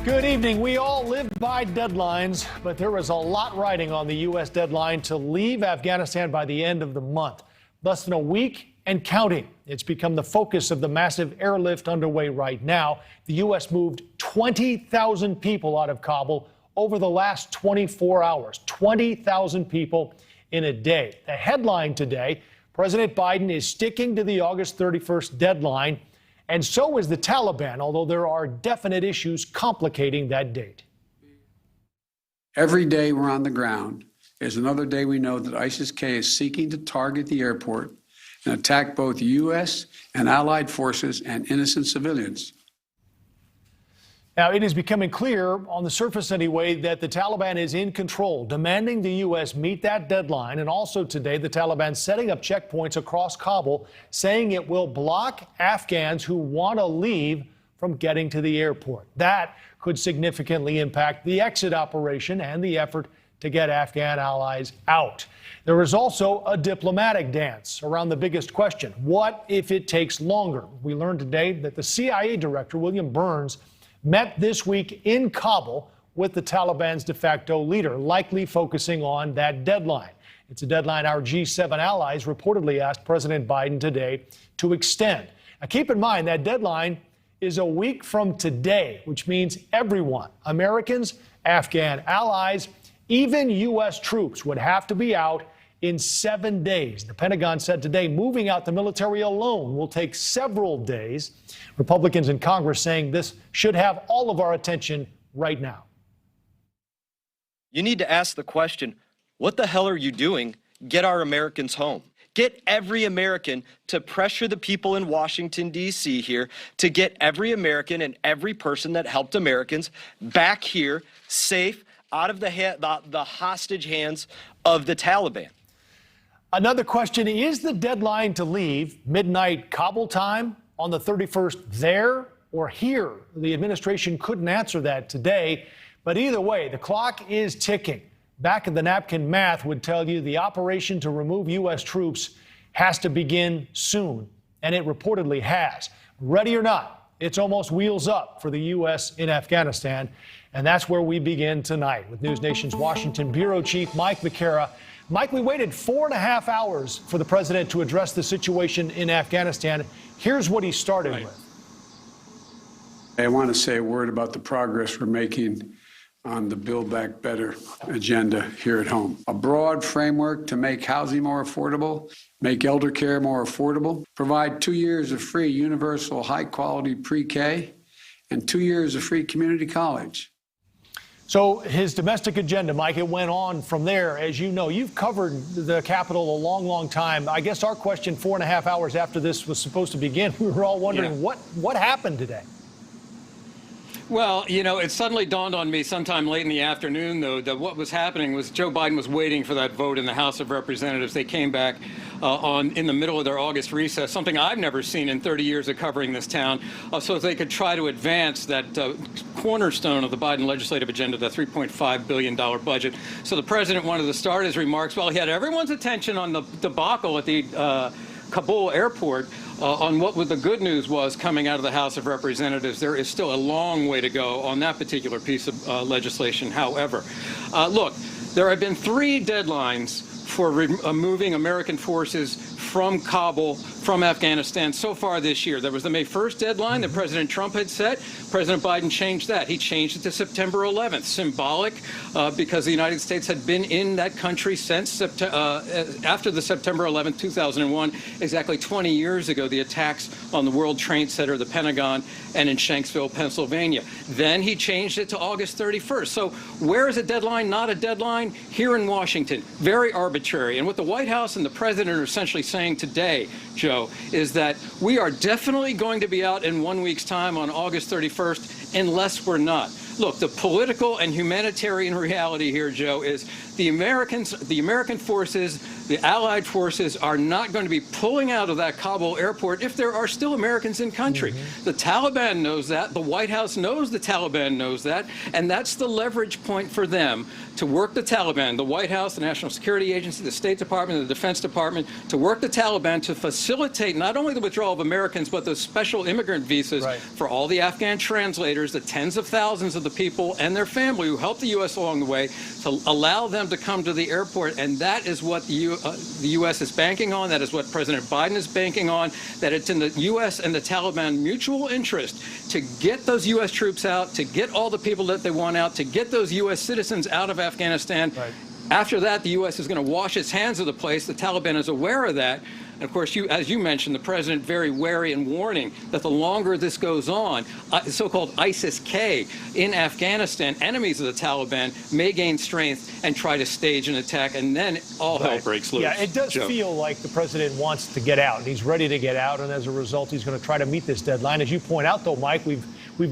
Good evening. We all live by deadlines, but there is a lot riding on the U.S. deadline to leave Afghanistan by the end of the month. Less than a week and counting. It's become the focus of the massive airlift underway right now. The U.S. moved 20,000 people out of Kabul over the last 24 hours. 20,000 people in a day. The headline today, President Biden is sticking to the August 31st deadline. And so is the Taliban, although there are definite issues complicating that date. Every day we're on the ground is another day we know that ISIS-K is seeking to target the airport and attack both U.S. and allied forces and innocent civilians. Now, it is becoming clear, on the surface anyway, that the Taliban is in control, demanding the U.S. meet that deadline. And also today, the Taliban setting up checkpoints across Kabul, saying it will block Afghans who want to leave from getting to the airport. That could significantly impact the exit operation and the effort to get Afghan allies out. There is also a diplomatic dance around the biggest question. What if it takes longer? We learned today that the CIA director, William Burns, met this week in Kabul with the Taliban's de facto leader, likely focusing on that deadline. It's a deadline our G7 allies reportedly asked President Biden today to extend. Now, keep in mind that deadline is a week from today, which means everyone, Americans, Afghan allies, even U.S. troops would have to be out in 7 days. The Pentagon said today moving out the military alone will take several days. Republicans in Congress saying this should have all of our attention right now. You need to ask the question, what the hell are you doing? Get our Americans home. Get every American to pressure the people in Washington, D.C. here to get every American and every person that helped Americans back here safe out of the hostage hands of the Taliban. Another question, is the deadline to leave midnight Kabul time on the 31st there or here? The administration couldn't answer that today, but either way, the clock is ticking. Back of the napkin math would tell you the operation to remove U.S. troops has to begin soon, and it reportedly has. Ready or not, it's almost wheels up for the U.S. in Afghanistan, and that's where we begin tonight with NewsNation's Washington Bureau Chief Mike McCara. Mike, we waited 4.5 hours for the president to address the situation in Afghanistan. Here's what he started with. I want to say a word about the progress we're making on the Build Back Better agenda here at home. A broad framework to make housing more affordable, make elder care more affordable, provide 2 years of free universal high-quality pre-K, and 2 years of free community college. So his domestic agenda, Mike, it went on from there. As you know, you've covered the Capitol a long, long time. I guess our question 4.5 hours after this was supposed to begin, we were all wondering what happened today? Well, you know, it suddenly dawned on me sometime late in the afternoon, though, that what was happening was Joe Biden was waiting for that vote in the House of Representatives. They came back in the middle of their August recess, something I've never seen in 30 years of covering this town, so they could try to advance that cornerstone of the Biden legislative agenda, the $3.5 billion budget. So the president wanted to start his remarks while he had everyone's attention on the debacle at the Kabul airport, on what the good news was coming out of the House of Representatives. There is still a long way to go on that particular piece of legislation. However, look, there have been 3 deadlines for moving American forces from Kabul, from Afghanistan so far this year. There was the May 1st deadline that President Trump had set. President Biden changed that. He changed it to September 11th, symbolic because the United States had been in that country since after the September 11th, 2001, exactly 20 years ago, the attacks on the World Trade Center, the Pentagon, and in Shanksville, Pennsylvania. Then he changed it to August 31st. So where is a deadline, not a deadline? Here in Washington, very arbitrary. And what the White House and the president are essentially saying today, Joe, is that we are definitely going to be out in 1 week's time on August 31st, unless we're not. Look, the political and humanitarian reality here, Joe, is the American forces, the Allied forces are not going to be pulling out of that Kabul airport if there are still Americans in country. The Taliban knows that. The White House knows the Taliban knows that. And that's the leverage point for them to work the Taliban, the White House, the National Security Agency, the State Department, the Defense Department, to work the Taliban to facilitate not only the withdrawal of Americans, but those special immigrant visas for all the Afghan translators, the tens of thousands of of the people and their family who helped the U.S. along the way, to allow them to come to the airport. And that is what the U.S. is banking on. That is what President Biden is banking on, that it's in the U.S. and the Taliban mutual interest to get those U.S. troops out, to get all the people that they want out, to get those U.S. citizens out of Afghanistan. Right. After that, the U.S. is going to wash its hands of the place. The Taliban is aware of that. And of course, as you mentioned, the president very wary and warning that the longer this goes on, so-called ISIS-K in Afghanistan, enemies of the Taliban may gain strength and try to stage an attack, and then all hell breaks loose. Yeah, it does feel like the president wants to get out, and he's ready to get out, and as a result, he's going to try to meet this deadline. As you point out, though, Mike, we've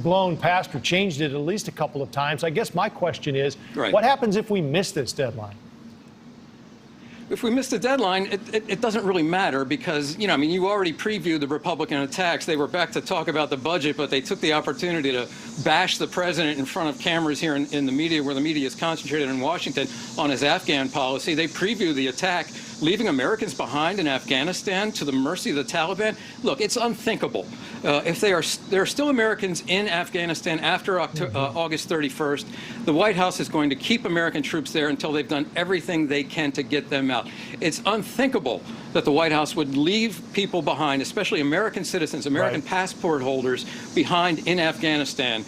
blown past or changed it at least a couple of times. I guess my question is, what happens if we miss this deadline? If we miss the deadline, it doesn't really matter because, you know, you already previewed the Republican attacks. They were back to talk about the budget, but they took the opportunity to bash the president in front of cameras here in the media, where the media is concentrated in Washington, on his Afghan policy. They preview the attack, leaving Americans behind in Afghanistan to the mercy of the Taliban. Look, it's unthinkable. If there are still Americans in Afghanistan after August 31st, the White House is going to keep American troops there until they've done everything they can to get them out. It's unthinkable that the White House would leave people behind, especially American citizens, American passport holders, behind in Afghanistan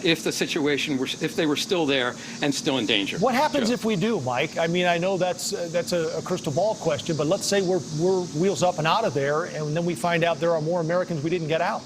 if the situation were, if they were still there and still in danger. What happens if we do, Mike? I mean, I know that's a crystal ball question, but let's say we're wheels up and out of there, and then we find out there are more Americans we didn't get out.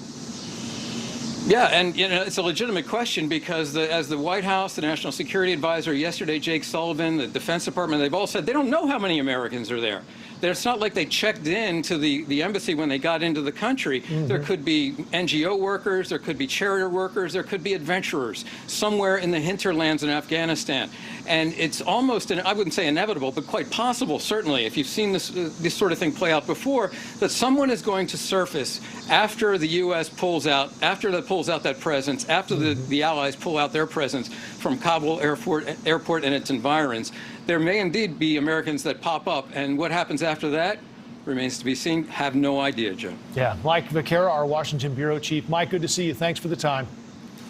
Yeah, and you know, it's a legitimate question because as the White House, the National Security Advisor, yesterday Jake Sullivan, the Defense Department, they've all said they don't know how many Americans are there. It's not like they checked in to the embassy when they got into the country. There could be NGO workers, there could be charity workers, there could be adventurers somewhere in the hinterlands in Afghanistan. And it's almost, I wouldn't say inevitable, but quite possible, certainly, if you've seen this sort of thing play out before, that someone is going to surface after the U.S. pulls out, after it pulls out that presence, after the Allies pull out their presence from Kabul airport and its environs. There may indeed be Americans that pop up, and what happens after that remains to be seen. Have no idea, Joe. Yeah, Mike Vaquera, our Washington bureau chief. Mike, good to see you. Thanks for the time.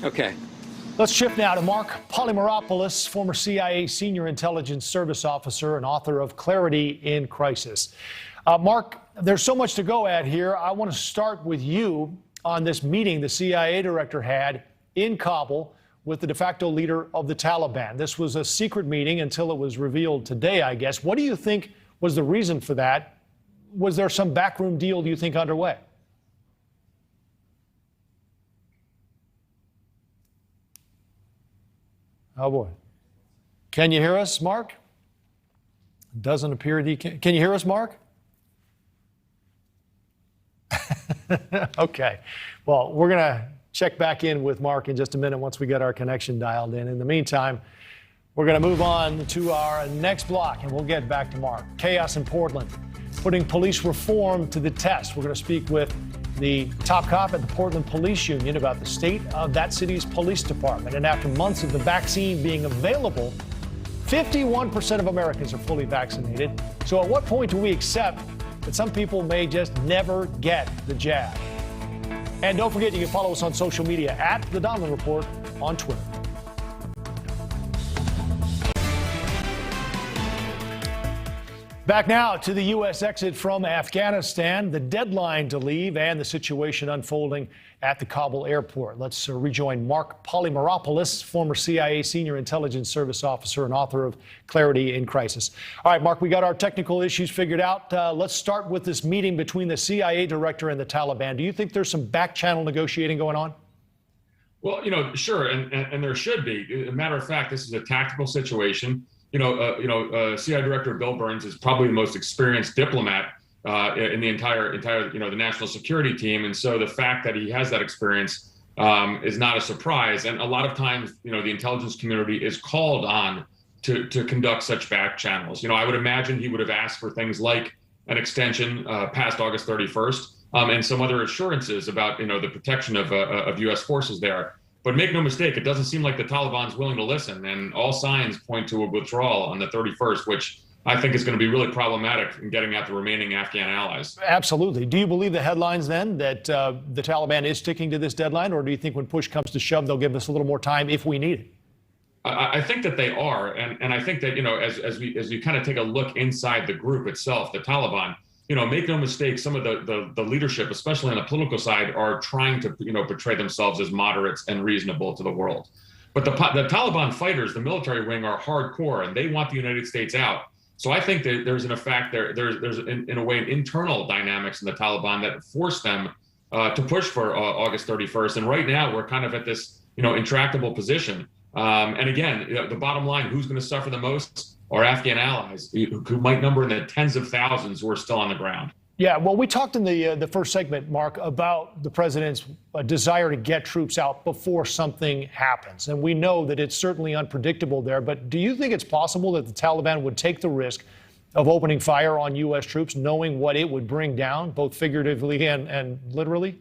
Okay. Let's shift now to Mark Polymeropoulos, former CIA senior intelligence service officer and author of Clarity in Crisis. Mark, there's so much to go at here. I want to start with you on this meeting the CIA director had in Kabul with the de facto leader of the Taliban. This was a secret meeting until it was revealed today, I guess. What do you think was the reason for that? Was there some backroom deal, do you think, underway? Oh, boy. Can you hear us, Mark? Doesn't appear that you can. Can you hear us, Mark? Okay. Well, we're going to check back in with Mark in just a minute once we get our connection dialed in. In the meantime, we're going to move on to our next block, and we'll get back to Mark. Chaos in Portland, putting police reform to the test. We're going to speak with the top cop at the Portland Police Union about the state of that city's police department. And after months of the vaccine being available, 51% of Americans are fully vaccinated. So at what point do we accept that some people may just never get the jab? And don't forget, you can follow us on social media at The Donlon Report on Twitter. Back now to the U.S. exit from Afghanistan, the deadline to leave, and the situation unfolding at the Kabul airport. Let's rejoin Mark Polymeropoulos, former CIA senior intelligence service officer and author of Clarity in Crisis. All right, Mark, we got our technical issues figured out. Let's start with this meeting between the CIA director and the Taliban. Do you think there's some back-channel negotiating going on? Well, sure, and there should be. As a matter of fact, this is a tactical situation. CIA Director Bill Burns is probably the most experienced diplomat in the entire, the national security team. And so the fact that he has that experience is not a surprise. And a lot of times, the intelligence community is called on to conduct such back channels. I would imagine he would have asked for things like an extension past August 31st and some other assurances about, the protection of U.S. forces there. But make no mistake, it doesn't seem like the Taliban's willing to listen, and all signs point to a withdrawal on the 31st, which I think it's going to be really problematic in getting out the remaining Afghan allies. Absolutely. Do you believe the headlines then that the Taliban is sticking to this deadline, or do you think when push comes to shove, they'll give us a little more time if we need it? I think that they are, and I think that, as you kind of take a look inside the group itself, the Taliban, make no mistake, some of the leadership, especially on the political side, are trying to portray themselves as moderates and reasonable to the world. But the Taliban fighters, the military wing, are hardcore, and they want the United States out. So I think that there's in a way an internal dynamics in the Taliban that force them to push for August 31st. And right now we're kind of at this intractable position. And again, the bottom line, who's going to suffer the most are Afghan allies who might number in the tens of thousands who are still on the ground. Yeah, well, we talked in the first segment, Mark, about the president's desire to get troops out before something happens. And we know that it's certainly unpredictable there. But do you think it's possible that the Taliban would take the risk of opening fire on U.S. troops, knowing what it would bring down, both figuratively and literally?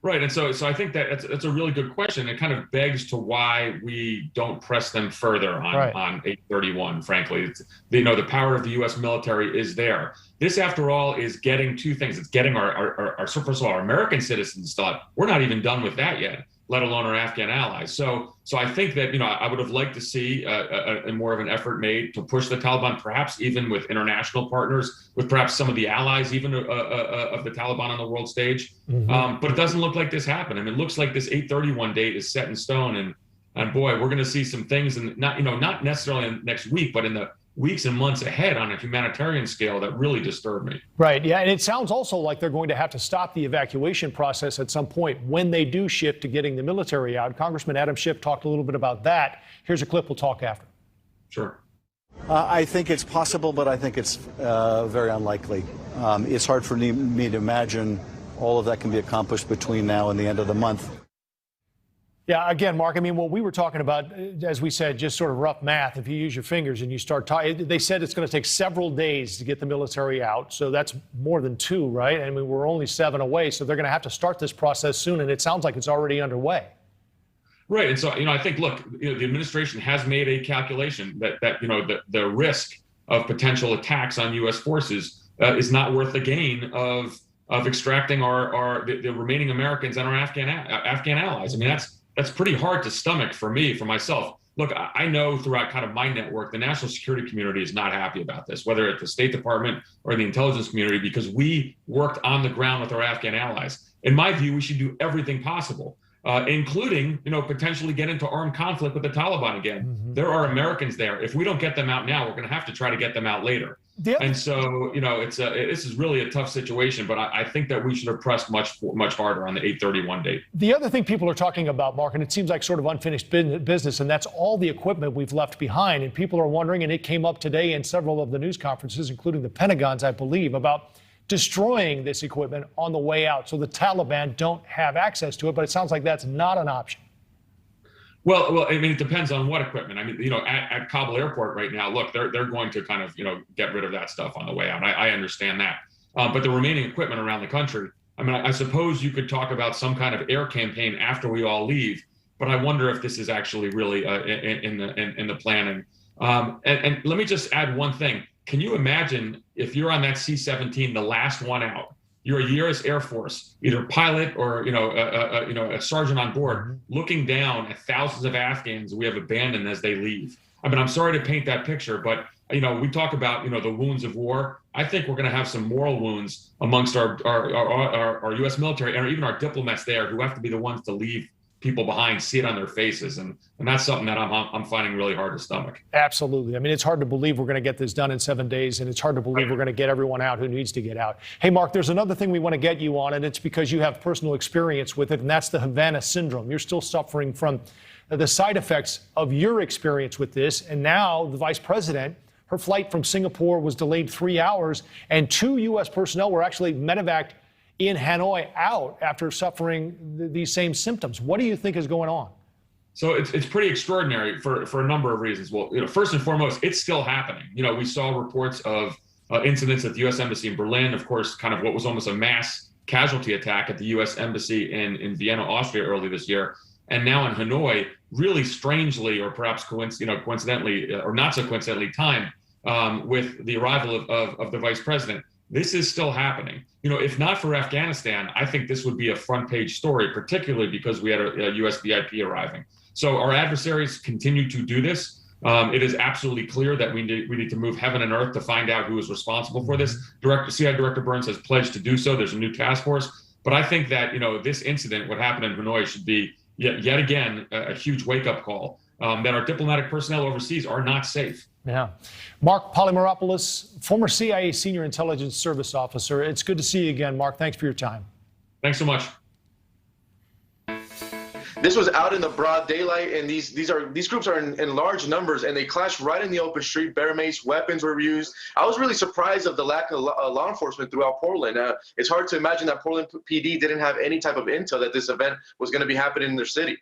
Right, and so I think that it's a really good question. It kind of begs to why we don't press them further on 831. Frankly, the power of the U.S. military is there. This, after all, is getting two things. It's getting our first of all, our American citizens thought we're not even done with that yet, let alone our Afghan allies. So I think that I would have liked to see a more of an effort made to push the Taliban, perhaps even with international partners, with perhaps some of the allies even of the Taliban on the world stage. Mm-hmm. But it doesn't look like this happened. I mean, it looks like this 831 date is set in stone, and boy, we're going to see some things, and not necessarily in next week, but in the weeks and months ahead on a humanitarian scale that really disturb me. Right. Yeah. And it sounds also like they're going to have to stop the evacuation process at some point when they do shift to getting the military out. Congressman Adam Schiff talked a little bit about that. Here's a clip. We'll talk after. Sure. I think it's possible, but I think it's very unlikely. It's hard for me to imagine all of that can be accomplished between now and the end of the month. Yeah, again, Mark, I mean, what we were talking about, as we said, just sort of rough math. If you use your fingers and you start talking, they said it's going to take several days to get the military out. So that's more than 2, right? I mean, we're only 7 away. So they're going to have to start this process soon. And it sounds like it's already underway. Right. And so, I think, look, the administration has made a calculation that the risk of potential attacks on U.S. forces is not worth the gain of extracting the remaining Americans and our Afghan allies. I mean, that's pretty hard to stomach for myself. Look, I know throughout kind of my network, the national security community is not happy about this, whether it's the State Department or the intelligence community, because we worked on the ground with our Afghan allies. In my view, we should do everything possible, including, potentially get into armed conflict with the Taliban again. Mm-hmm. There are Americans there. If we don't get them out now, we're going to have to try to get them out later. Yeah. And so, this is really a tough situation, but I think that we should have pressed much harder on the 831 date. The other thing people are talking about, Mark, and it seems like sort of unfinished business, and that's all the equipment we've left behind. And people are wondering, and it came up today in several of the news conferences, including the Pentagon's, I believe, about destroying this equipment on the way out so the Taliban don't have access to it. But it sounds like that's not an option. Well, I mean, it depends on what equipment. I mean, at Kabul airport right now, look, they're going to kind of, get rid of that stuff on the way out. I understand that. But the remaining equipment around the country, I mean, I suppose you could talk about some kind of air campaign after we all leave, but I wonder if this is actually really in the planning. And let me just add one thing. Can you imagine if you're on that C-17, the last one out? You're a U.S. Air Force, either pilot or a sergeant on board, looking down at thousands of Afghans we have abandoned as they leave. I mean, I'm sorry to paint that picture, but we talk about the wounds of war. I think we're going to have some moral wounds amongst our U.S. military and even our diplomats there, who have to be the ones to leave people behind, see it on their faces, and that's something that I'm finding really hard to stomach. Absolutely. I mean, it's hard to believe we're going to get this done in 7 days, and it's hard to believe we're going to get everyone out who needs to get out. Hey, Mark, there's another thing we want to get you on, and it's because you have personal experience with it, and that's the Havana syndrome. You're still suffering from the side effects of your experience with this, and now the vice president, her flight from Singapore was delayed 3 hours, and 2 U.S. personnel were actually medevaced in Hanoi out after suffering these same symptoms. What do you think is going on? So it's pretty extraordinary for a number of reasons. Well, first and foremost, it's still happening. We saw reports of incidents at the U.S. Embassy in Berlin, of course, kind of what was almost a mass casualty attack at the U.S. Embassy in Vienna, Austria early this year. And now in Hanoi, really strangely, or perhaps coincidentally, or not so coincidentally timed, with the arrival of the vice president. This is still happening. If not for Afghanistan, I think this would be a front page story, particularly because we had a U.S. VIP arriving. So our adversaries continue to do this. It is absolutely clear that we need to move heaven and earth to find out who is responsible for this. CIA Director Burns has pledged to do so. There's a new task force. But I think that, this incident, what happened in Hanoi, should be yet again a huge wake-up call that our diplomatic personnel overseas are not safe. Yeah. Mark Polymeropoulos, former CIA Senior Intelligence Service Officer. It's good to see you again, Mark. Thanks for your time. Thanks so much. This was out in the broad daylight, and these groups are in large numbers, and they clashed right in the open street. Bear mace, weapons were used. I was really surprised of the lack of law enforcement throughout Portland. It's hard to imagine that Portland PD didn't have any type of intel that this event was going to be happening in their city.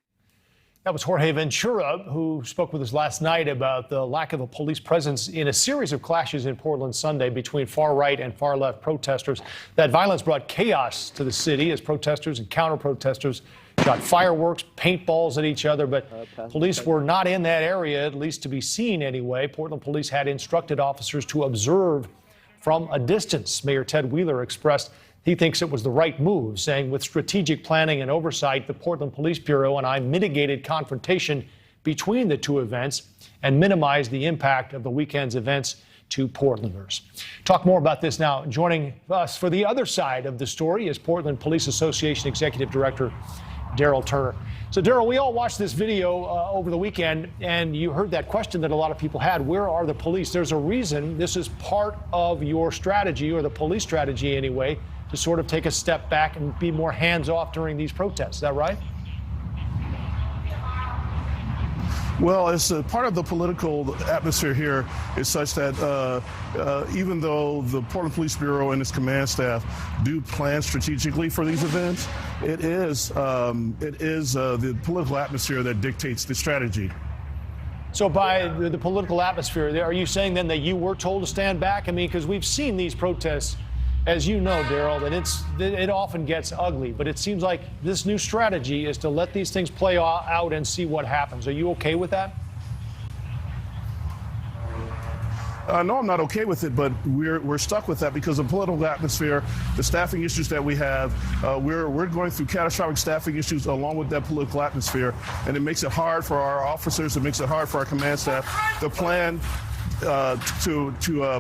That was Jorge Ventura, who spoke with us last night about the lack of a police presence in a series of clashes in Portland Sunday between far-right and far-left protesters. That violence brought chaos to the city as protesters and counter-protesters shot fireworks, paintballs at each other, but police were not in that area, at least to be seen anyway. Portland police had instructed officers to observe from a distance. Mayor Ted Wheeler expressed he thinks it was the right move, saying with strategic planning and oversight, the Portland Police Bureau and I mitigated confrontation between the two events and minimized the impact of the weekend's events to Portlanders. Talk more about this now. Joining us for the other side of the story is Portland Police Association Executive Director Daryl Turner. So, Daryl, we all watched this video over the weekend, and you heard that question that a lot of people had. Where are the police? There's a reason this is part of your strategy, or the police strategy anyway, to sort of take a step back and be more hands-off during these protests. Is that right? Well, as part of the political atmosphere here is such that even though the Portland Police Bureau and its command staff do plan strategically for these events, it is the political atmosphere that dictates the strategy. So by the political atmosphere, are you saying then that you were told to stand back? I mean, because we've seen these protests, as you know, Daryl, that it often gets ugly. But it seems like this new strategy is to let these things play out and see what happens. Are you okay with that? No, I'm not okay with it, but we're stuck with that because of the political atmosphere, the staffing issues that we have. We're going through catastrophic staffing issues along with that political atmosphere, and it makes it hard for our officers. It makes it hard for our command staff to plan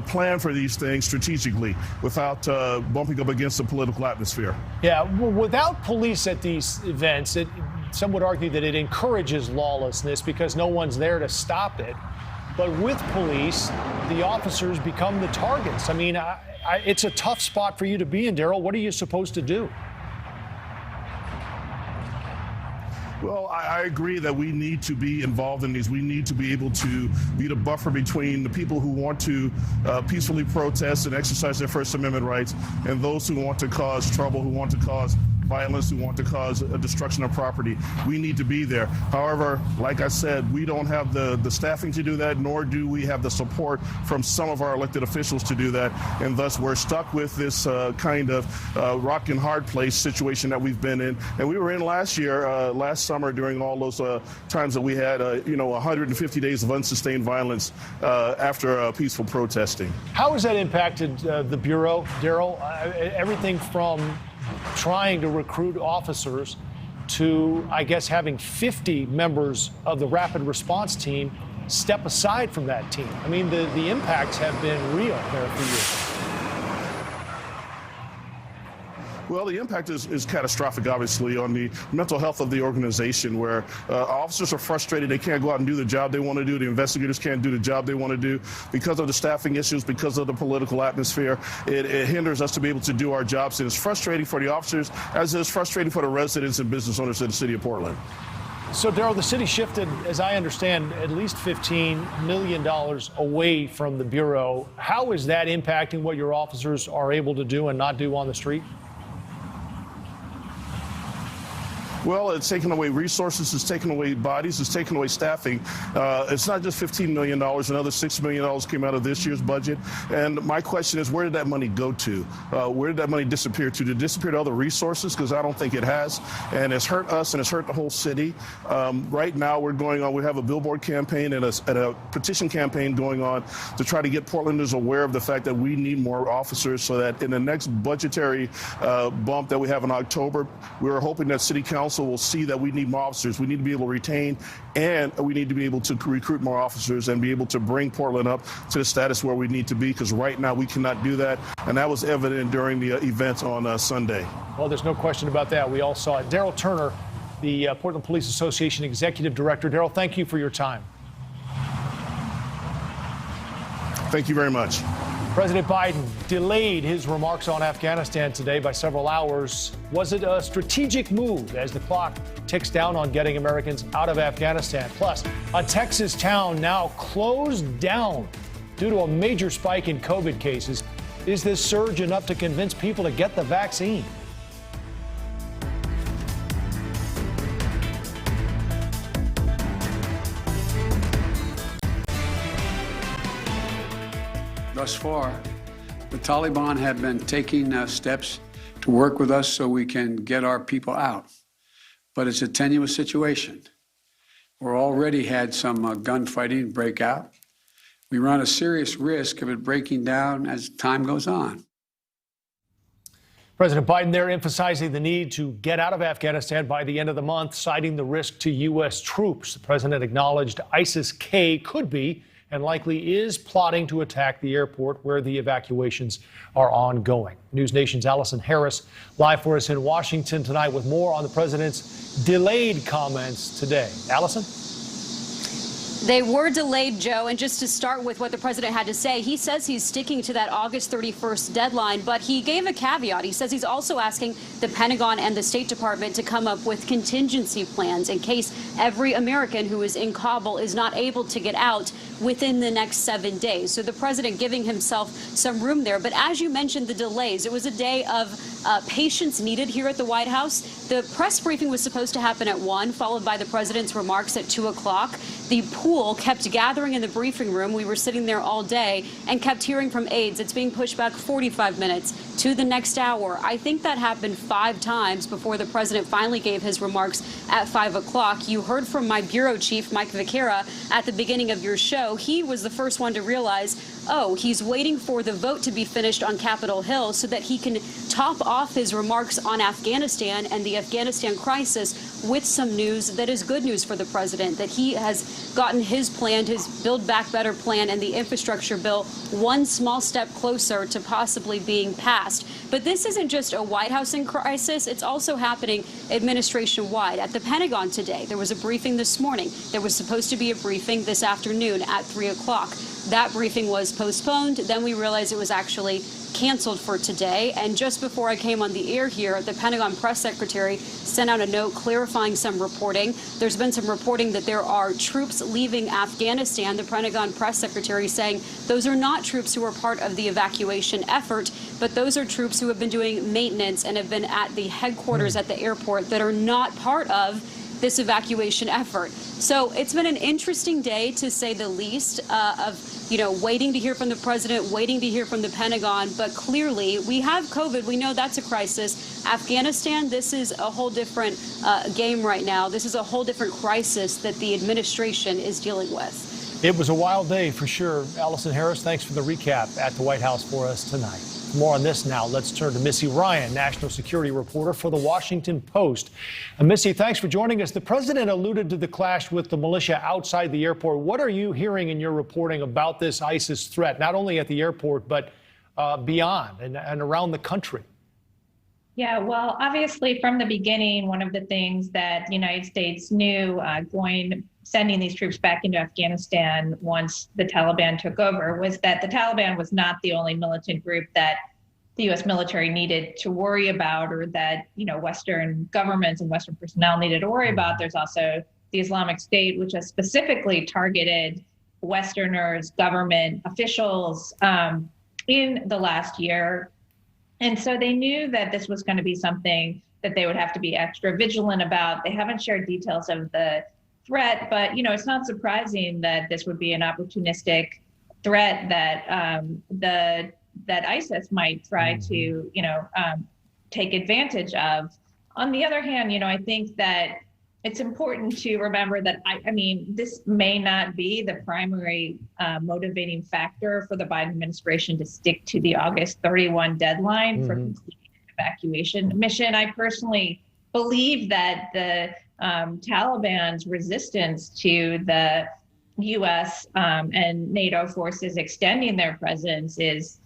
plan for these things strategically without bumping up against the political atmosphere. Yeah, well, without police at these events, some would argue that it encourages lawlessness because no one's there to stop it. But with police, the officers become the targets. I mean, it's a tough spot for you to be in, Daryl. What are you supposed to do? Well, I agree that we need to be involved in these. We need to be able to be the buffer between the people who want to peacefully protest and exercise their First Amendment rights and those who want to cause trouble, who want to cause violence, who want to cause a destruction of property. We need to be there. However, like I said, we don't have the staffing to do that, nor do we have the support from some of our elected officials to do that. And thus, we're stuck with this kind of rock and hard place situation that we've been in. And we were in last year, last summer, during all those times that we had, 150 days of unsustained violence after peaceful protesting. How has that impacted the Bureau, Daryl? Everything from trying to recruit officers to, I guess, having 50 members of the rapid response team step aside from that team. I mean, the impacts have been real there for you. Well, the impact is catastrophic, obviously, on the mental health of the organization, where officers are frustrated. They can't go out and do the job they want to do. The investigators can't do the job they want to do because of the staffing issues, because of the political atmosphere. It hinders us to be able to do our jobs. And it's frustrating for the officers, as it is frustrating for the residents and business owners of the city of Portland. So, Daryl, the city shifted, as I understand, at least $15 million away from the Bureau. How is that impacting what your officers are able to do and not do on the street? Well, it's taken away resources, it's taken away bodies, it's taken away staffing. It's not just $15 million. Another $6 million came out of this year's budget. And my question is, where did that money go to? Where did that money disappear to? Did it disappear to other resources? Because I don't think it has. And it's hurt us and it's hurt the whole city. Right now, we have a billboard campaign and a petition campaign going on to try to get Portlanders aware of the fact that we need more officers, so that in the next budgetary bump that we have in October, we're hoping that City Council will see that we need more officers. We need to be able to retain, and we need to be able to recruit more officers and be able to bring Portland up to the status where we need to be, because right now we cannot do that. And that was evident during the event on Sunday. Well, there's no question about that. We all saw it. Darryl Turner, the Portland Police Association Executive Director. Darryl, thank you for your time. Thank you very much. President Biden delayed his remarks on Afghanistan today by several hours. Was it a strategic move as the clock ticks down on getting Americans out of Afghanistan? Plus, a Texas town now closed down due to a major spike in COVID cases. Is this surge enough to convince people to get the vaccine? Thus far, the Taliban have been taking steps to work with us so we can get our people out. But it's a tenuous situation. We're already had some gunfighting break out. We run a serious risk of it breaking down as time goes on. President Biden there emphasizing the need to get out of Afghanistan by the end of the month, citing the risk to U.S. troops. The president acknowledged ISIS-K could be and likely is plotting to attack the airport where the evacuations are ongoing. NewsNation's Allison Harris live for us in Washington tonight with more on the president's delayed comments today. Allison? They were delayed, Joe, and just to start with what the president had to say, he says he's sticking to that August 31st deadline, but he gave a caveat. He says he's also asking the Pentagon and the State Department to come up with contingency plans in case every American who is in Kabul is not able to get out within the next 7 days. So the president giving himself some room there. But as you mentioned, the delays, it was a day of patience needed here at the White House. The press briefing was supposed to happen at 1, followed by the president's remarks at 2 o'clock. The pool kept gathering in the briefing room. We were sitting there all day and kept hearing from aides. It's being pushed back 45 minutes to the next hour. I think that happened 5 times before the president finally gave his remarks at 5 o'clock. You heard from my bureau chief, Mike Viqueira, at the beginning of your show. He was the first one to realize, oh, he's waiting for the vote to be finished on Capitol Hill so that he can top off his remarks on Afghanistan and the Afghanistan crisis with some news that is good news for the president, that he has gotten his plan, his Build Back Better plan and the infrastructure bill one small step closer to possibly being passed. But this isn't just a White House in crisis. It's also happening administration-wide. At the Pentagon today, there was a briefing this morning. There was supposed to be a briefing this afternoon at 3 o'clock. That briefing was postponed. Then we realized it was actually canceled for today. And just before I came on the air here, the Pentagon press secretary sent out a note clarifying some reporting. There's been some reporting that there are troops leaving Afghanistan. The Pentagon press secretary saying those are not troops who are part of the evacuation effort, but those are troops who have been doing maintenance and have been at the headquarters at the airport that are not part of this evacuation effort. So it's been an interesting day, to say the least, waiting to hear from the president, waiting to hear from the Pentagon. But clearly, we have COVID. We know that's a crisis. Afghanistan, this is a whole different game right now. This is a whole different crisis that the administration is dealing with. It was a wild day for sure. Allison Harris, thanks for the recap at the White House for us tonight. More on this now. Let's turn to Missy Ryan, national security reporter for The Washington Post. Missy, thanks for joining us. The president alluded to the clash with the militia outside the airport. What are you hearing in your reporting about this ISIS threat, not only at the airport, but beyond and around the country? Yeah, well, obviously, from the beginning, one of the things that the United States knew sending these troops back into Afghanistan once the Taliban took over was that the Taliban was not the only militant group that the U.S. military needed to worry about, or that, Western governments and Western personnel needed to worry about. There's also the Islamic State, which has specifically targeted Westerners, government officials in the last year. And so they knew that this was going to be something that they would have to be extra vigilant about. They haven't shared details of the threat, but it's not surprising that this would be an opportunistic threat that that ISIS might try to take advantage of. On the other hand, I think that it's important to remember that I mean, this may not be the primary motivating factor for the Biden administration to stick to the August 31 deadline for completing an evacuation mission. I personally believe that the Taliban's resistance to the U.S. And NATO forces extending their presence is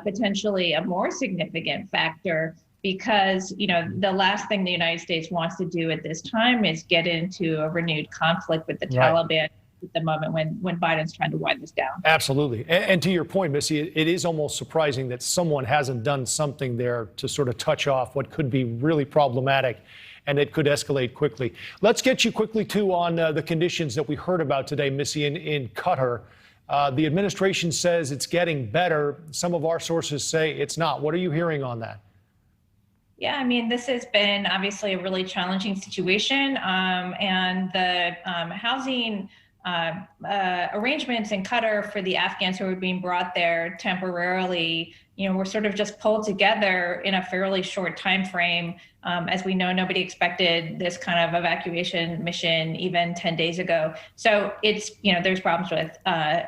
potentially a more significant factor, because the last thing the United States wants to do at this time is get into a renewed conflict with the Taliban at the moment when Biden's trying to wind this down. Absolutely. And to your point, Missy, it is almost surprising that someone hasn't done something there to sort of touch off what could be really problematic, and it could escalate quickly. Let's get you quickly, too, on the conditions that we heard about today, Missy, in Qatar. The administration says it's getting better. Some of our sources say it's not. What are you hearing on that? Yeah, I mean, this has been obviously a really challenging situation, and the housing arrangements in Qatar for the Afghans who are being brought there temporarily, were sort of just pulled together in a fairly short time frame. As we know, nobody expected this kind of evacuation mission even 10 days ago. So it's, there's problems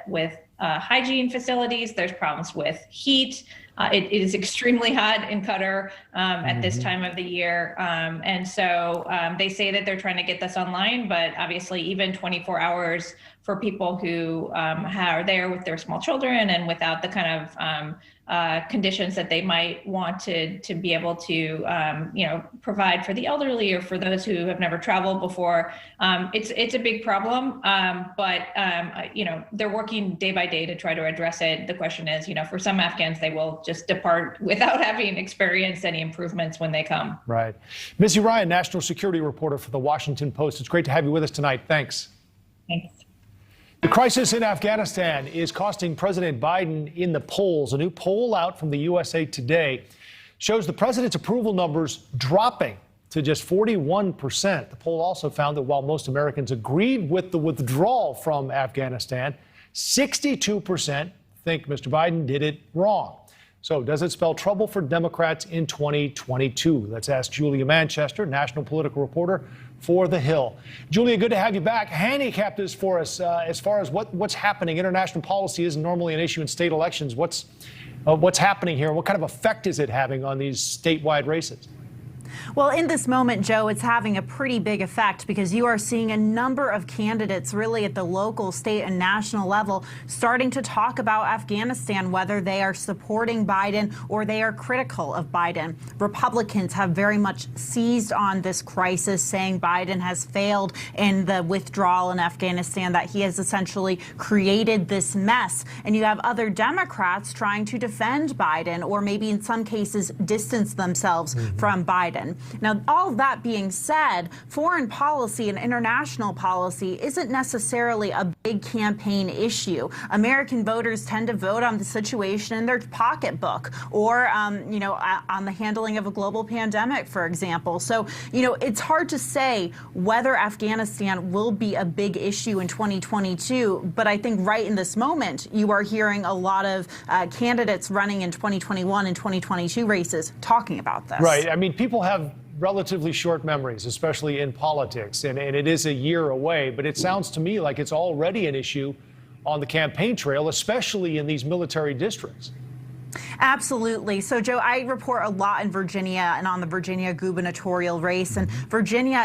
with hygiene facilities, there's problems with heat. It is extremely hot in Qatar at this time of the year. And so they say that they're trying to get this online, but obviously even 24 hours for people who are there with their small children and without the kind of conditions that they might want to be able to, provide for the elderly or for those who have never traveled before. It's a big problem, but they're working day by day to try to address it. The question is, for some Afghans, they will just depart without having experienced any improvements when they come. Right. Missy Ryan, national security reporter for the Washington Post. It's great to have you with us tonight. Thanks. Thanks. The crisis in Afghanistan is costing President Biden in the polls. A new poll out from the USA Today shows the president's approval numbers dropping to just 41%. The poll also found that while most Americans agreed with the withdrawal from Afghanistan, 62% think Mr. Biden did it wrong. So does it spell trouble for Democrats in 2022? Let's ask Julia Manchester, national political reporter for The Hill. Julia, good to have you back. Handicap this for us as far as what's happening. International policy isn't normally an issue in state elections. What's happening here? What kind of effect is it having on these statewide races? Well, in this moment, Joe, it's having a pretty big effect because you are seeing a number of candidates really at the local, state and national level starting to talk about Afghanistan, whether they are supporting Biden or they are critical of Biden. Republicans have very much seized on this crisis, saying Biden has failed in the withdrawal in Afghanistan, that he has essentially created this mess. And you have other Democrats trying to defend Biden or maybe in some cases distance themselves from Biden. Now, all of that being said, foreign policy and international policy isn't necessarily a big campaign issue. American voters tend to vote on the situation in their pocketbook or, on the handling of a global pandemic, for example. So, it's hard to say whether Afghanistan will be a big issue in 2022. But I think right in this moment, you are hearing a lot of candidates running in 2021 and 2022 races talking about this. Right. I mean, people have relatively short memories, especially in politics, and it is a year away, but it sounds to me like it's already an issue on the campaign trail, especially in these military districts. Absolutely. So, Joe, I report a lot in Virginia and on the Virginia gubernatorial race. And Virginia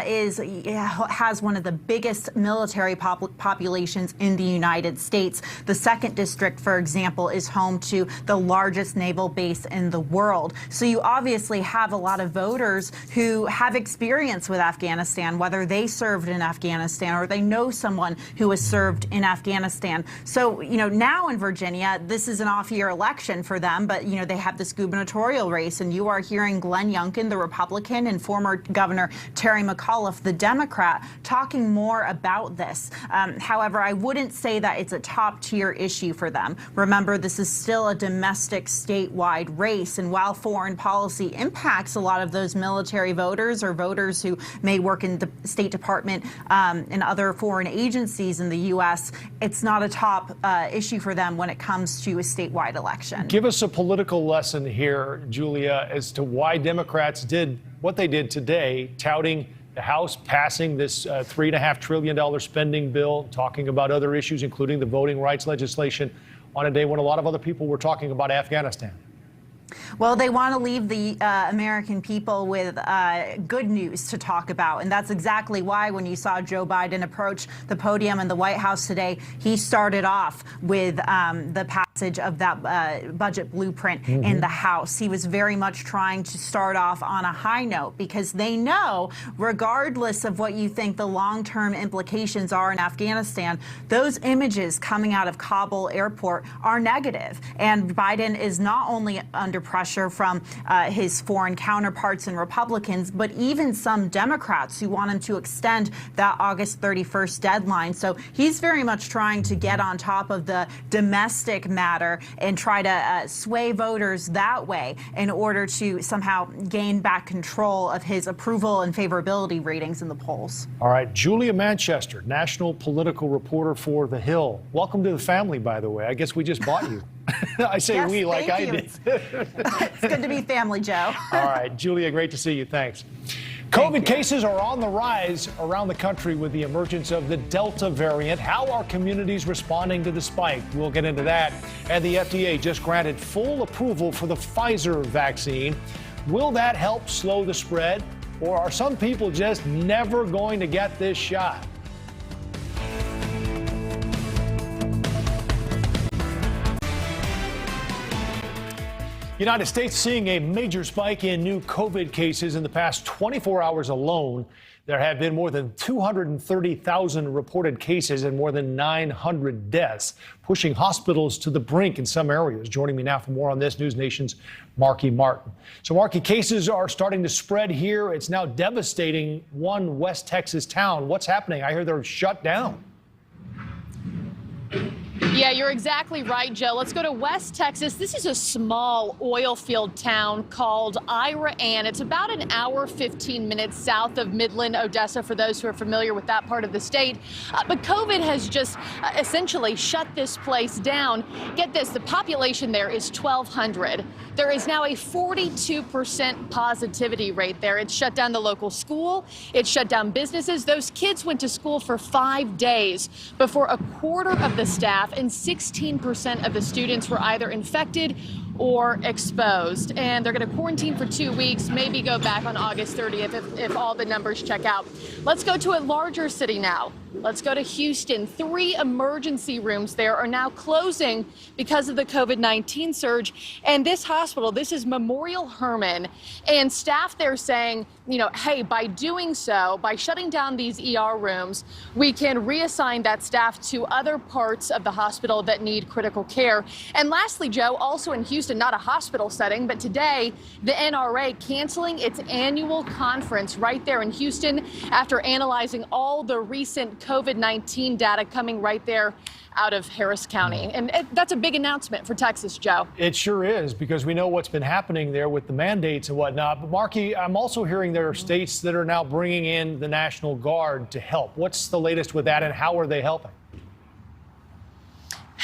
has one of the biggest military populations in the United States. The 2nd district, for example, is home to the largest naval base in the world. So you obviously have a lot of voters who have experience with Afghanistan, whether they served in Afghanistan or they know someone who has served in Afghanistan. So, now in Virginia, this is an off-year election for them. them, but, they have this gubernatorial race, and you are hearing Glenn Youngkin, the Republican, and former Governor Terry McAuliffe, the Democrat, talking more about this. However, I wouldn't say that it's a top-tier issue for them. Remember, this is still a domestic statewide race, and while foreign policy impacts a lot of those military voters or voters who may work in the State Department and other foreign agencies in the U.S., it's not a top issue for them when it comes to a statewide election. Give us a political lesson here, Julia, as to why Democrats did what they did today, touting the House passing this $3.5 trillion spending bill, talking about other issues, including the voting rights legislation, on a day when a lot of other people were talking about Afghanistan. Well, they want to leave the American people with good news to talk about. And that's exactly why when you saw Joe Biden approach the podium in the White House today, he started off with the passage of that budget blueprint in the House. He was very much trying to start off on a high note because they know, regardless of what you think the long-term implications are in Afghanistan, those images coming out of Kabul airport are negative. And Biden is not only under pressure from his foreign counterparts and Republicans, but even some Democrats who want him to extend that August 31st deadline. So he's very much trying to get on top of the domestic matter and try to sway voters that way in order to somehow gain back control of his approval and favorability ratings in the polls. All right, Julia Manchester, national political reporter for The Hill. Welcome to the family, by the way. I guess we just bought you. I say yes, we like I did. It's good to be family, Joe. All right, Julia, great to see you. Thanks. COVID cases are on the rise around the country with the emergence of the Delta variant. How are communities responding to the spike? We'll get into that. And the FDA just granted full approval for the Pfizer vaccine. Will that help slow the spread? Or are some people just never going to get this shot? United States seeing a major spike in new COVID cases in the past 24 hours alone. There have been more than 230,000 reported cases and more than 900 deaths, pushing hospitals to the brink in some areas. Joining me now for more on this, NewsNation's Marky Martin. So, Marky, cases are starting to spread here. It's now devastating one West Texas town. What's happening? I hear they're shut down. Yeah, you're exactly right, Joe. Let's go to West Texas. This is a small oil field town called Ira Ann. It's about an hour, 15 minutes south of Midland, Odessa, for those who are familiar with that part of the state. But COVID has just essentially shut this place down. Get this, the population there is 1,200. There is now a 42% positivity rate there. It's shut down the local school. It's shut down businesses. Those kids went to school for 5 days before a quarter of the staff and 16% of the students were either infected or exposed. And they're going to quarantine for 2 weeks, maybe go back on August 30th if all the numbers check out. Let's go to a larger city now. Let's go to Houston. 3 emergency rooms there are now closing because of the COVID-19 surge. And this hospital, this is Memorial Hermann, and staff there saying, hey, by doing so, by shutting down these ER rooms, we can reassign that staff to other parts of the hospital that need critical care. And lastly, Joe, also in Houston, not a hospital setting, but today, the NRA canceling its annual conference right there in Houston after analyzing all the recent COVID-19 data coming right there out of Harris County. And that's a big announcement for Texas, Joe. It sure is, because we know what's been happening there with the mandates and whatnot. But Marky, I'm also hearing there are states that are now bringing in the National Guard to help. What's the latest with that, and how are they helping?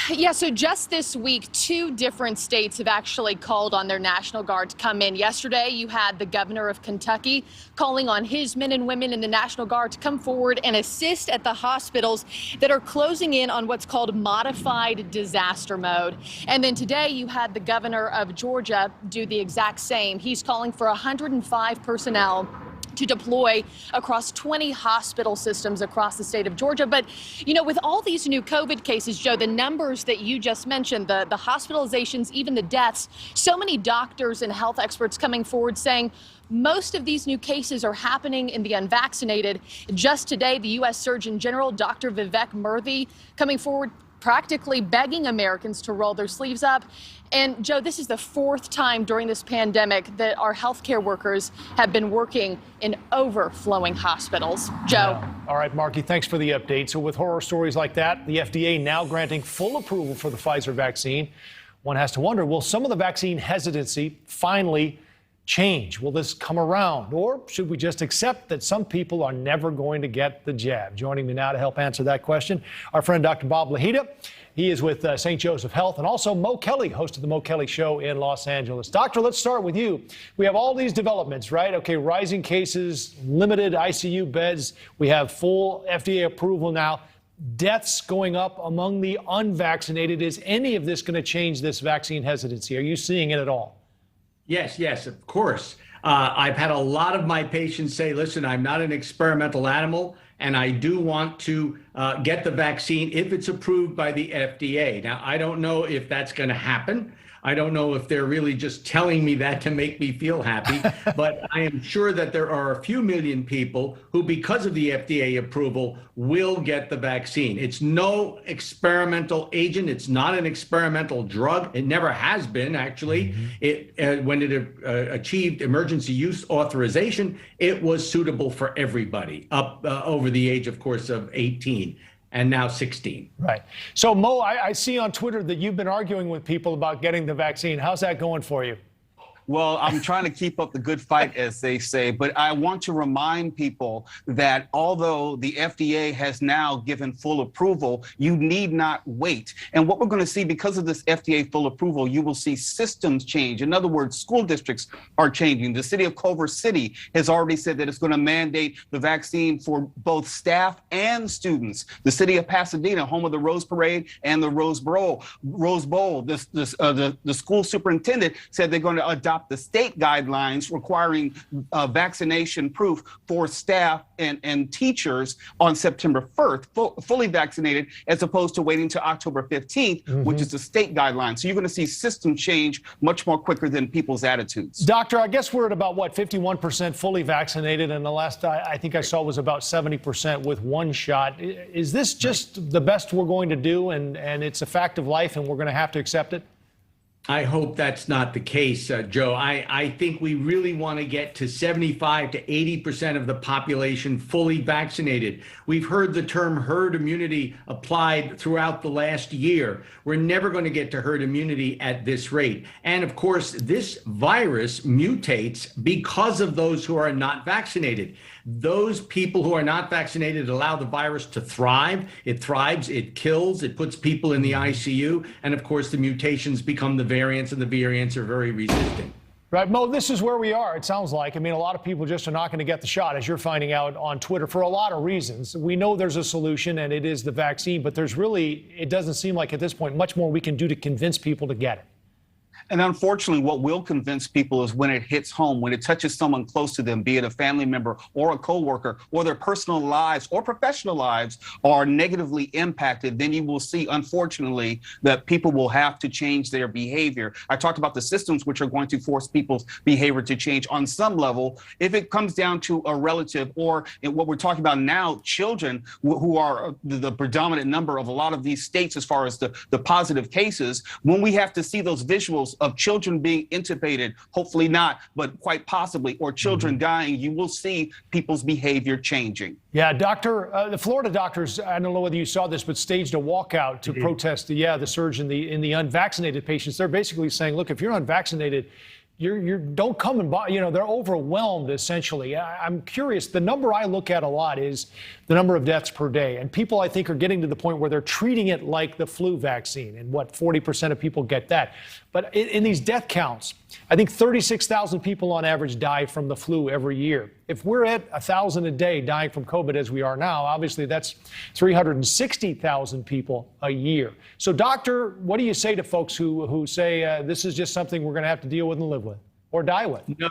Yeah, so just this week, 2 different states have actually called on their National Guard to come in. Yesterday, you had the governor of Kentucky calling on his men and women in the National Guard to come forward and assist at the hospitals that are closing in on what's called modified disaster mode. And then today, you had the governor of Georgia do the exact same. He's calling for 105 personnel to deploy across 20 hospital systems across the state of Georgia. But, with all these new COVID cases, Joe, the numbers that you just mentioned, the hospitalizations, even the deaths, so many doctors and health experts coming forward saying most of these new cases are happening in the unvaccinated. Just today, the U.S. Surgeon General, Dr. Vivek Murthy, coming forward practically begging Americans to roll their sleeves up. And Joe, this is the fourth time during this pandemic that our healthcare workers have been working in overflowing hospitals. Joe. Yeah. All right, Marky, thanks for the update. So with horror stories like that, the FDA now granting full approval for the Pfizer vaccine. One has to wonder, will some of the vaccine hesitancy finally change? Will this come around? Or should we just accept that some people are never going to get the jab? Joining me now to help answer that question, our friend Dr. Bob Lahita. He is with St. Joseph Health, and also Mo Kelly, host of the Mo Kelly Show in Los Angeles. Doctor, let's start with you. We have all these developments, right? Okay, rising cases, limited ICU beds. We have full FDA approval now. Deaths going up among the unvaccinated. Is any of this going to change this vaccine hesitancy? Are you seeing it at all? Yes, of course. I've had a lot of my patients say, listen, I'm not an experimental animal, and I do want to get the vaccine if it's approved by the FDA. Now, I don't know if that's going to happen. I don't know if they're really just telling me that to make me feel happy, but I am sure that there are a few million people who, because of the FDA approval, will get the vaccine. It's no experimental agent. It's not an experimental drug. It never has been, actually. When it achieved emergency use authorization, it was suitable for everybody up over the age, of course, of 18. And now 16. Right. So, Mo, I see on Twitter that you've been arguing with people about getting the vaccine. How's that going for you? Well, I'm trying to keep up the good fight, as they say, but I want to remind people that although the FDA has now given full approval, you need not wait. And what we're going to see because of this FDA full approval, you will see systems change. In other words, school districts are changing. The city of Culver City has already said that it's going to mandate the vaccine for both staff and students. The city of Pasadena, home of the Rose Parade and the Rose Bowl, the school superintendent said they're going to adopt the state guidelines requiring vaccination proof for staff and teachers on September 1st, fully vaccinated, as opposed to waiting to October 15th, which is the state guideline. So you're going to see system change much more quicker than people's attitudes. Doctor, I guess we're at about, 51% fully vaccinated, and the last I think I saw was about 70% with one shot. Is this just the best we're going to do, and it's a fact of life, and we're going to have to accept it? I hope that's not the case, Joe. I think we really want to get to 75 to 80% of the population fully vaccinated. We've heard the term herd immunity applied throughout the last year. We're never going to get to herd immunity at this rate. And of course, this virus mutates because of those who are not vaccinated. Those people who are not vaccinated allow the virus to thrive. It thrives, it kills, it puts people in the ICU. And of course, the mutations become the variants, and the variants are very resistant. Right, Mo, this is where we are, it sounds like. I mean, a lot of people just are not going to get the shot, as you're finding out on Twitter, for a lot of reasons. We know there's a solution, and it is the vaccine, but there's really, it doesn't seem like at this point, much more we can do to convince people to get it. And unfortunately, what will convince people is when it hits home, when it touches someone close to them, be it a family member or a coworker, or their personal lives or professional lives are negatively impacted, then you will see, unfortunately, that people will have to change their behavior. I talked about the systems which are going to force people's behavior to change on some level. If it comes down to a relative, or in what we're talking about now, children who are the predominant number of a lot of these states as far as the positive cases, when we have to see those visuals of children being intubated, hopefully not, but quite possibly, or children dying, you will see people's behavior changing. Yeah, doctor, the Florida doctors, I don't know whether you saw this, but staged a walkout to protest the surge in the unvaccinated patients. They're basically saying, look, if you're unvaccinated, you don't come and buy, they're overwhelmed, essentially. I'm curious, the number I look at a lot is the number of deaths per day. And people, I think, are getting to the point where they're treating it like the flu vaccine. And 40% of people get that. But in these death counts, I think 36,000 people on average die from the flu every year. If we're at 1,000 a day dying from COVID as we are now, obviously that's 360,000 people a year. So, doctor, what do you say to folks who say this is just something we're going to have to deal with and live with or die with? No,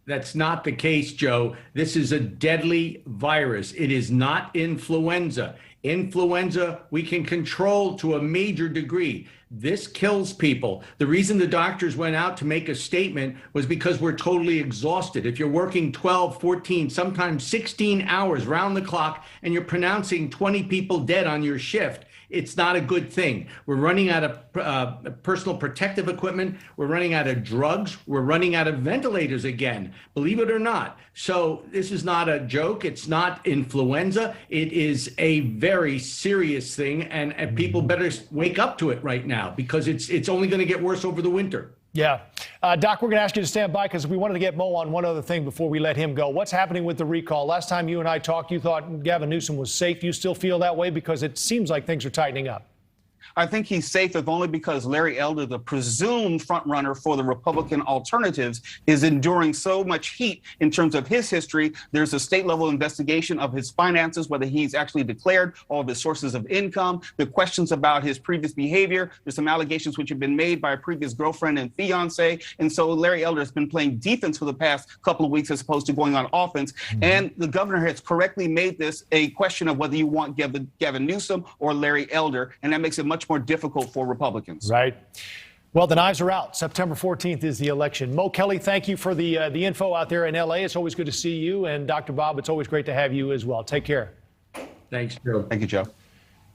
that's not the case, Joe. This is a deadly virus. It is not influenza. Influenza, we can control to a major degree. This kills people. The reason the doctors went out to make a statement was because we're totally exhausted. If you're working 12, 14, sometimes 16 hours round the clock, and you're pronouncing 20 people dead on your shift, It's not a good thing. We're running out of personal protective equipment. We're running out of drugs. We're running out of ventilators again, believe it or not. So this is not a joke. It's not influenza. It is a very serious thing, and people better wake up to it right now, because it's only going to get worse over the winter. Yeah. Doc, we're going to ask you to stand by because we wanted to get Mo on one other thing before we let him go. What's happening with the recall? Last time you and I talked, you thought Gavin Newsom was safe. Do you still feel that way? Because it seems like things are tightening up. I think he's safe, if only because Larry Elder, the presumed frontrunner for the Republican alternatives, is enduring so much heat in terms of his history. There's a state level investigation of his finances, whether he's actually declared all of his sources of income, the questions about his previous behavior. There's some allegations which have been made by a previous girlfriend and fiance. And so Larry Elder has been playing defense for the past couple of weeks as opposed to going on offense. And the governor has correctly made this a question of whether you want Gavin Newsom or Larry Elder. And that makes it much more difficult for Republicans. Right. Well, the knives are out. September 14th is the election. Mo Kelly, thank you for the info out there in L.A. It's always good to see you. And Dr. Bob, it's always great to have you as well. Take care. Thanks, Joe. Thank you, Joe.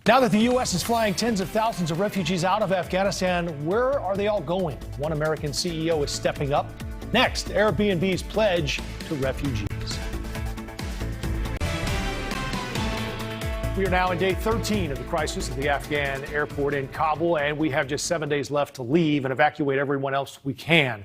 Now that the U.S. is flying tens of thousands of refugees out of Afghanistan, where are they all going? One American CEO is stepping up. Next, Airbnb's pledge to refugees. We are now in day 13 of the crisis at the Afghan airport in Kabul, and we have just 7 days left to leave and evacuate everyone else we can.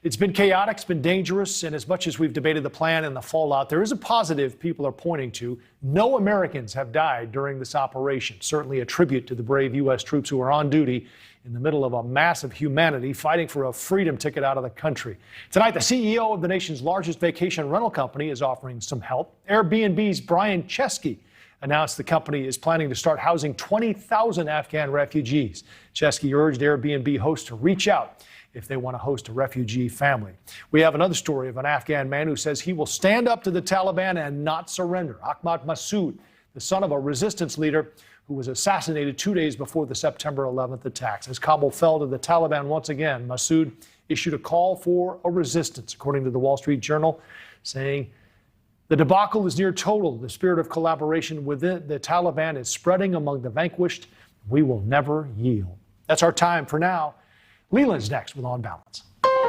It's been chaotic, it's been dangerous, and as much as we've debated the plan and the fallout, there is a positive people are pointing to. No Americans have died during this operation. Certainly a tribute to the brave U.S. troops who are on duty in the middle of a mass of humanity fighting for a freedom ticket out of the country. Tonight, the CEO of the nation's largest vacation rental company is offering some help. Airbnb's Brian Chesky announced the company is planning to start housing 20,000 Afghan refugees. Chesky urged Airbnb hosts to reach out if they want to host a refugee family. We have another story of an Afghan man who says he will stand up to the Taliban and not surrender. Ahmad Massoud, the son of a resistance leader who was assassinated 2 days before the September 11th attacks. As Kabul fell to the Taliban once again, Massoud issued a call for a resistance, according to the Wall Street Journal, saying, "The debacle is near total. The spirit of collaboration within the Taliban is spreading among the vanquished. We will never yield." That's our time for now. Leland's next with On Balance.